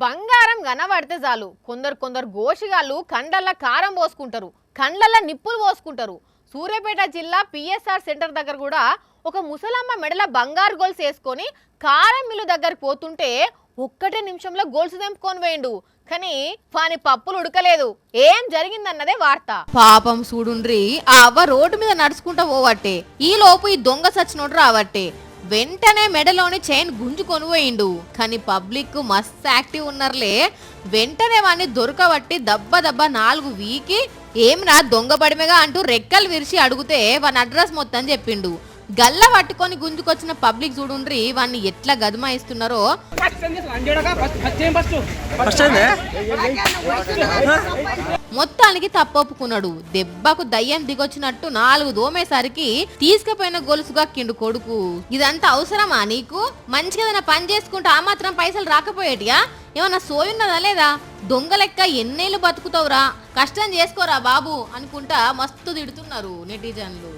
బంగారం కనబడితే చాలు కొందరు గోషిగాళ్ళు కండ్లల్ల కారం పోసుకుంటారు, కండ్లల్ల నిప్పులు పోసుకుంటారు. సూర్యాపేట జిల్లా పిఎస్ఆర్ సెంటర్ దగ్గర కూడా ఒక ముసలమ్మ మెడల బంగారు గొలుసు వేసుకొని కారం మిల్లు దగ్గరికి పోతుంటే ఒక్కటే నిమిషంలో గొలుసు తెంపుకొని వేయండు. కానీ వాని పప్పులు ఉడకలేదు. ఏం జరిగిందన్నదే వార్త. పాపం చూడుండ్రి, ఆ అవ్వ రోడ్డు మీద నడుచుకుంటా పోవట్టే, ఈ లోపు ఈ దొంగ సచ్చినోడు రావట్టే. వెంటనే మెడలోని చైన్ గుంజుకొని పోయిండు. కానీ పబ్లిక్ మస్త్ యాక్టివ్ ఉన్నారులే. వెంటనే వాడిని దొరకబట్టి దబ్బ 4 వీకి ఏమిరా దొంగ పడిమేగా అంటూ రెక్కలు విరిచి అడిగితే వాని అడ్రస్ మొత్తం చెప్పిండు. గల్ల పట్టుకొని గుంజుకొచ్చిన పబ్లిక్ చూడుండ్రి వాన్ని ఎట్లా గదమాయిస్తున్నారో. మొత్తానికి తప్పొప్పుకున్నాడు. దెబ్బకు దయ్యం దిగొచ్చినట్టు 4 దోమేసరికి తీసుకుపోయిన గొలుసుగా కిండు కొడుకు. ఇదంతా అవసరమా నీకు? మంచిగా ఏదైనా పని చేసుకుంటే ఆ మాత్రం పైసలు రాకపోయేటియా? ఏమన్నా సోయున్నదా లేదా? దొంగ లెక్క ఎన్నేళ్ళు బతుకుతావురా, కష్టం చేసుకోరా బాబు అనుకుంటా మస్తు తిడుతున్నారు నెటిజన్లు.